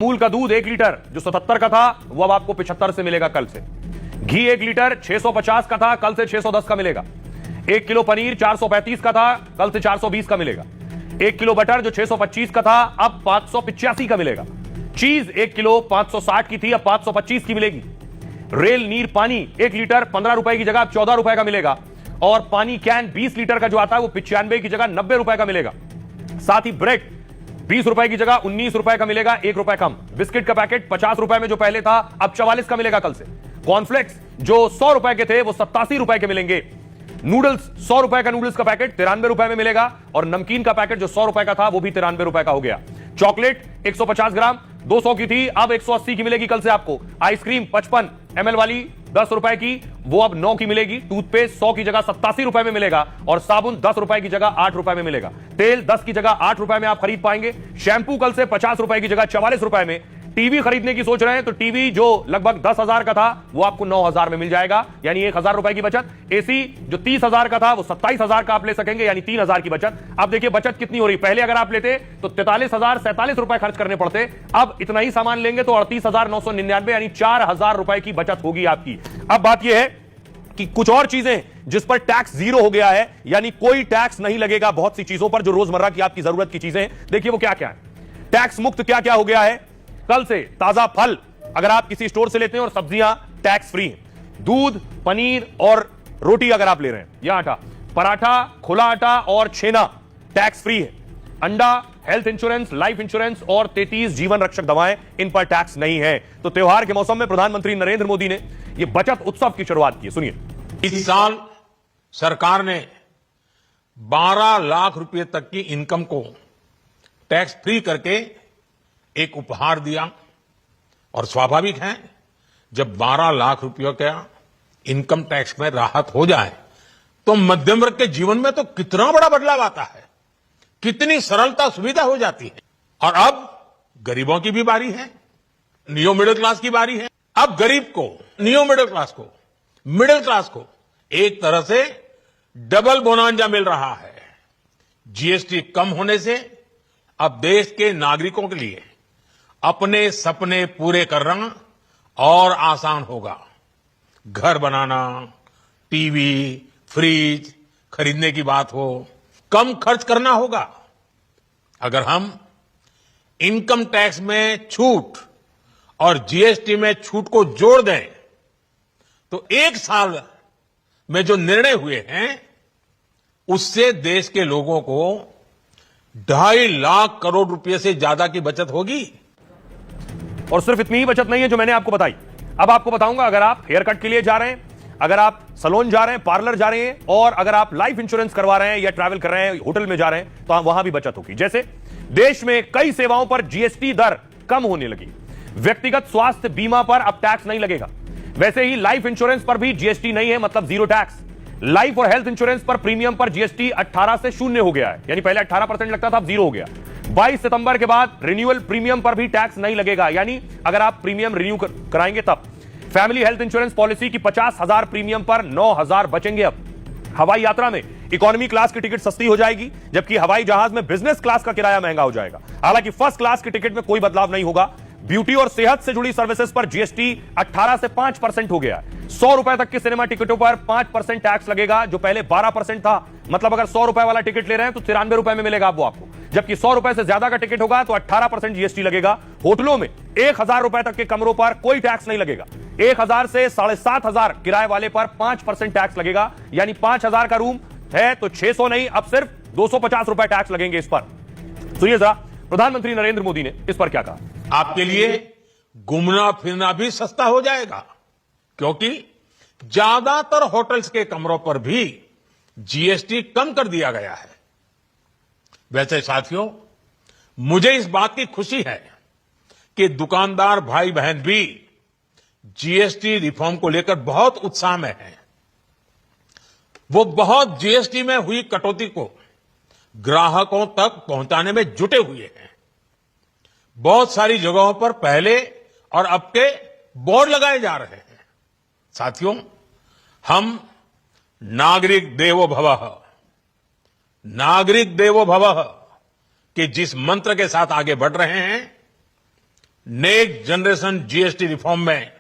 अमूल का दूध 1 लीटर जो 77 का था वो अब आपको 75 से मिलेगा कल से। घी 1 लीटर 650 का था, कल से 610 का मिलेगा। 1 किलो पनीर 435 का था, कल से 420 का मिलेगा। 1 किलो बटर जो 625 का था अब 585 का मिलेगा। चीज 1 किलो 560 की थी, अब 525 की मिलेगी। रेल नीर पानी 1 लीटर 15 रुपए की जगह अब 14 रुपए का मिलेगा। और पानी कैन 20 लीटर का जो आता है वो 95 की जगह 90 रुपए का मिलेगा। साथ ही ब्रेड 20 रुपए की जगह 19 रुपए का मिलेगा, 1 रुपए कम। बिस्किट का पैकेट 50 रुपए में जो पहले था अब 44 का मिलेगा कल से। कॉर्नफ्लेक्स जो 100 रुपए के थे वो 87 रुपए के मिलेंगे। नूडल्स 100 रुपए का नूडल्स का पैकेट 93 रुपए में मिलेगा। और नमकीन का पैकेट जो 100 रुपए का था वो भी 93 रुपए का हो गया। चॉकलेट 150 ग्राम 200 की थी, अब 180 की मिलेगी कल से आपको। आइसक्रीम 55 ml वाली 10 रुपए की वो अब 9 की मिलेगी। टूथपेस्ट 100 की जगह 87 रुपए में मिलेगा और साबुन 10 रुपए की जगह 8 रुपए में मिलेगा। तेल 10 की जगह 8 रुपए में आप खरीद पाएंगे। शैंपू कल से 50 रुपए की जगह 44 रुपए में। टीवी खरीदने की सोच रहे हैं तो टीवी जो लगभग 10,000 का था वो आपको 9,000 में मिल जाएगा, यानी 1,000 रुपए की बचत। एसी जो 30,000 का था वो 27,000 का आप ले सकेंगे, यानी 3,000 की बचत। अब देखिए बचत कितनी हो रही। पहले अगर आप लेते तो 43,047 रुपए खर्च करने पड़ते, अब इतना ही सामान लेंगे तो 38,999 यानी 4,000 रुपए की बचत होगी आपकी। अब बात यह है कि कुछ और चीजें जिस पर टैक्स जीरो हो गया है, यानी कोई टैक्स नहीं लगेगा बहुत सी चीजों पर जो रोजमर्रा की आपकी जरूरत की चीजें। देखिए वो क्या क्या है। टैक्स मुक्त क्या क्या हो गया है कल से। ताजा फल अगर आप किसी स्टोर से लेते हैं और सब्जियां टैक्स फ्री हैं। दूध, पनीर और रोटी अगर आप ले रहे हैं या आटा, पराठा, खुला आटा और छेना टैक्स फ्री है। अंडा, हेल्थ इंश्योरेंस, लाइफ इंश्योरेंस और 33 जीवन रक्षक दवाएं, इन पर टैक्स नहीं है। तो त्योहार के मौसम में प्रधानमंत्री नरेंद्र मोदी ने यह बचत उत्सव की शुरुआत की। सुनिए। इस साल सरकार ने 12 लाख रुपए तक की इनकम को टैक्स फ्री करके एक उपहार दिया। और स्वाभाविक है जब 12 लाख रुपयों का इनकम टैक्स में राहत हो जाए तो मध्यम वर्ग के जीवन में तो कितना बड़ा बदलाव आता है, कितनी सरलता सुविधा हो जाती है। और अब गरीबों की भी बारी है, नियो मिडिल क्लास की बारी है। अब गरीब को, नियो मिडिल क्लास को एक तरह से डबल बोनांजा मिल रहा है। जीएसटी कम होने से अब देश के नागरिकों के लिए अपने सपने पूरे करना और आसान होगा। घर बनाना, टीवी, फ्रिज खरीदने की बात हो, कम खर्च करना होगा। अगर हम इनकम टैक्स में छूट और जीएसटी में छूट को जोड़ दें तो एक साल में जो निर्णय हुए हैं उससे देश के लोगों को 2.5 लाख करोड़ रुपए से ज्यादा की बचत होगी। और सिर्फ इतनी ही बचत नहीं है जो मैंने आपको बताई। अब आपको बताऊंगा, अगर आप हेयर कट के लिए जा रहे हैं, अगर आप सैलून जा रहे हैं, पार्लर जा रहे हैं और अगर आप लाइफ इंश्योरेंस करवा रहे हैं या ट्रैवल कर रहे हैं, होटल में जा रहे हैं, तो वहां भी बचत होगी। जैसे देश में कई सेवाओं पर जीएसटी दर कम होने लगी। व्यक्तिगत स्वास्थ्य बीमा पर अब टैक्स नहीं लगेगा। वैसे ही लाइफ इंश्योरेंस पर भी जीएसटी नहीं है, मतलब जीरो टैक्स। लाइफ और हेल्थ इंश्योरेंस पर प्रीमियम पर जीएसटी 18 से 0 हो गया है, यानी पहले 18% लगता था, अब 0 हो गया। 22 सितंबर के बाद रिन्यूअल प्रीमियम पर भी टैक्स नहीं लगेगा, यानी अगर आप प्रीमियम रिन्यू कराएंगे तब। फैमिली हेल्थ इंश्योरेंस पॉलिसी की 50,000 प्रीमियम पर 9,000 बचेंगे। अब हवाई यात्रा में इकोनॉमी क्लास की टिकट सस्ती हो जाएगी, जबकि हवाई जहाज में बिजनेस क्लास का किराया महंगा हो जाएगा। हालांकि फर्स्ट क्लास की टिकट में कोई बदलाव नहीं होगा। ब्यूटी और सेहत से जुड़ी सर्विसेज पर जीएसटी 18 से 5% हो गया है। 100 रुपए तक के सिनेमा टिकटों पर 5% टैक्स लगेगा, जो पहले 12% था। मतलब अगर 100 रुपए वाला टिकट ले रहे हैं तो 93 रुपए में मिलेगा वो आपको, जबकि 100 रुपए से ज्यादा का टिकट होगा तो 18% जीएसटी लगेगा। होटलों में 1,000 रुपए तक के कमरों पर कोई टैक्स नहीं लगेगा। 1,000 से 7,500 किराए वाले पर 5% टैक्स लगेगा, यानी 5,000 का रूम है तो 600 नहीं, अब सिर्फ 250 रुपए टैक्स लगेंगे इस पर। सुनिए जरा प्रधानमंत्री नरेंद्र मोदी ने इस पर क्या कहा। आपके लिए घूमना फिरना भी सस्ता हो जाएगा, क्योंकि ज्यादातर होटल्स के कमरों पर भी जीएसटी कम कर दिया गया है। वैसे साथियों, मुझे इस बात की खुशी है कि दुकानदार भाई बहन भी जीएसटी रिफॉर्म को लेकर बहुत उत्साह में हैं। वो बहुत जीएसटी में हुई कटौती को ग्राहकों तक पहुंचाने में जुटे हुए हैं। बहुत सारी जगहों पर पहले और अब के बोर्ड लगाए जा रहे हैं। साथियों, हम नागरिक देवो भवः के जिस मंत्र के साथ आगे बढ़ रहे हैं नेक्स्ट जनरेशन जीएसटी रिफॉर्म में